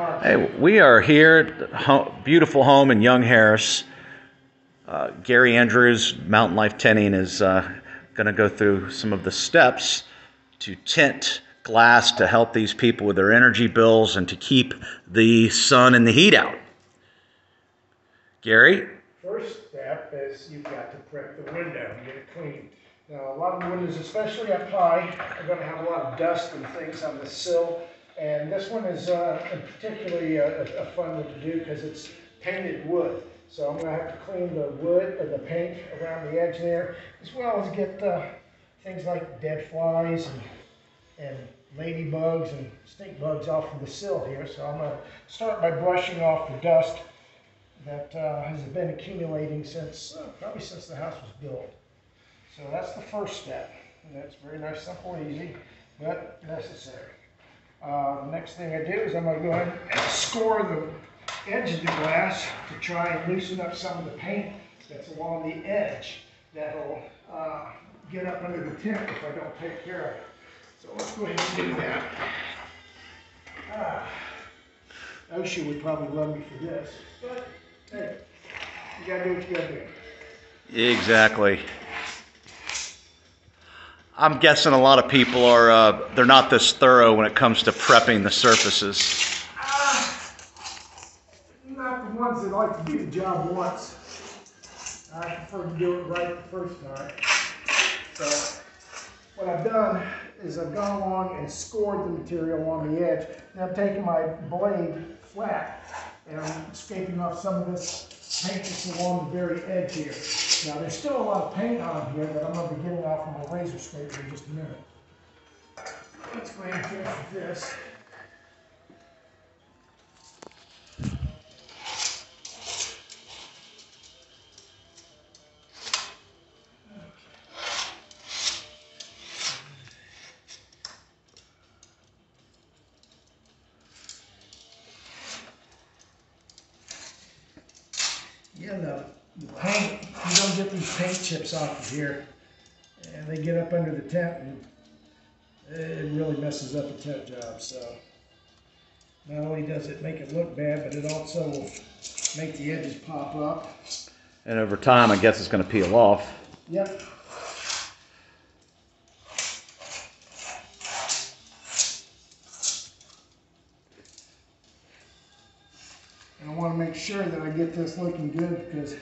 Hey, we are here at beautiful home in Young Harris. Gary Andrews, Mountain Life Tinting, is going to go through some of the steps to tint glass to help these people with their energy bills and to keep the sun and the heat out. Gary? First step is you've got to prep the window and get it clean. Now, a lot of the windows, especially up high, are going to have a lot of dust and things on the sill. And this one is particularly a fun one to do because it's painted wood. So I'm going to have to clean the wood or the paint around the edge there, as well as get things like dead flies and ladybugs and stink bugs off of the sill here. So I'm going to start by brushing off the dust that has been accumulating since, probably since the house was built. So that's the first step. And that's very nice, simple, easy, but necessary. The next thing I do is I'm going to go ahead and score the edge of the glass to try and loosen up some of the paint that's along the edge that'll get up under the tint if I don't take care of it. So let's go ahead and do that. OSHA would probably love me for this, but hey, you gotta do what you gotta do. Exactly. I'm guessing a lot of people are, they're not this thorough when it comes to prepping the surfaces. Not the ones that like to do the job once. I prefer to do it right the first time. So what I've done is I've gone along and scored the material on the edge. Now I'm taking my blade flat and I'm scraping off some of this paint that's along the very edge here. Now there's still a lot of paint on here that I'm going to be getting off of my razor scraper in just a minute. Let's go ahead and finish with this. Yeah, the paint, you don't get these paint chips off of here, and they get up under the tent, and it really messes up the tent job. So not only does it make it look bad, but it also will make the edges pop up. And over time, I guess it's going to peel off. Yep. And I want to make sure that I get this looking good because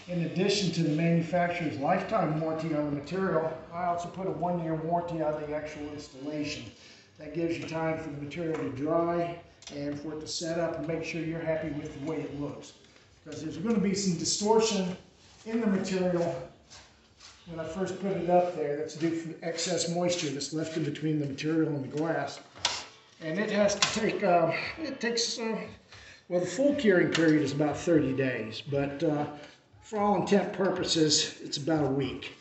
in addition to the manufacturer's lifetime warranty on the material, I also put a 1-year warranty on the actual installation. That gives you time for the material to dry and for it to set up and make sure you're happy with the way it looks. Because there's going to be some distortion in the material when I first put it up there that's due from excess moisture that's left in between the material and the glass. And it has to take, well, the full curing period is about 30 days, but for all intent purposes, it's about a week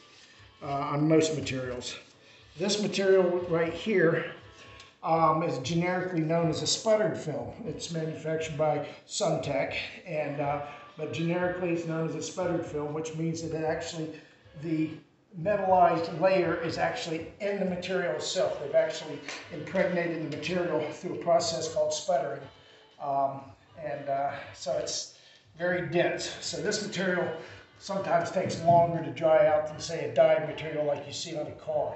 on most materials. This material right here is generically known as a sputtered film. It's manufactured by Suntech, and but generically it's known as a sputtered film, which means that it actually, the metallized layer is actually in the material itself. They've actually impregnated the material through a process called sputtering. So it's very dense. So this material sometimes takes longer to dry out than, say, a dyed material like you see on a car.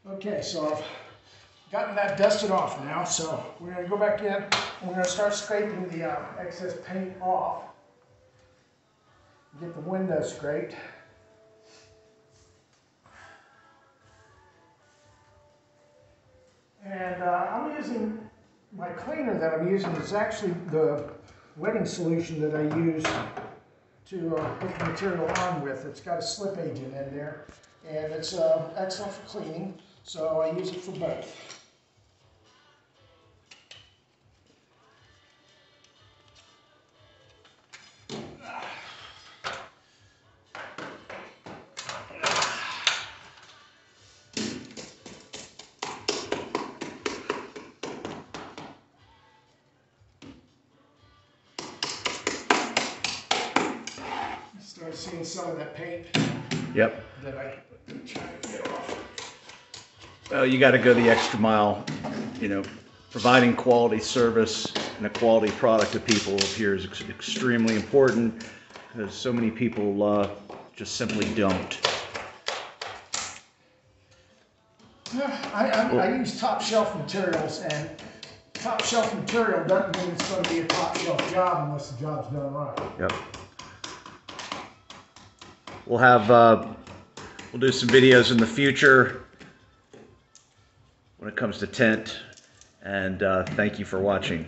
Okay, so I've gotten that dusted off now, so we're going to go back in and we're going to start scraping the excess paint off. Get the window scraped. And I'm using, my cleaner that I'm using is actually the wetting solution that I use to put the material on with. It's got a slip agent in there, and it's excellent for cleaning, so I use it for both. Start seeing some of that paint. Yep. That I try to get off. You got to go the extra mile, you know, providing quality service and a quality product to people here is extremely important, because so many people just simply don't. I use top shelf materials, and top shelf material doesn't mean it's going to be a top shelf job unless the job's done right. Yep. We'll do some videos in the future when it comes to tint, and thank you for watching.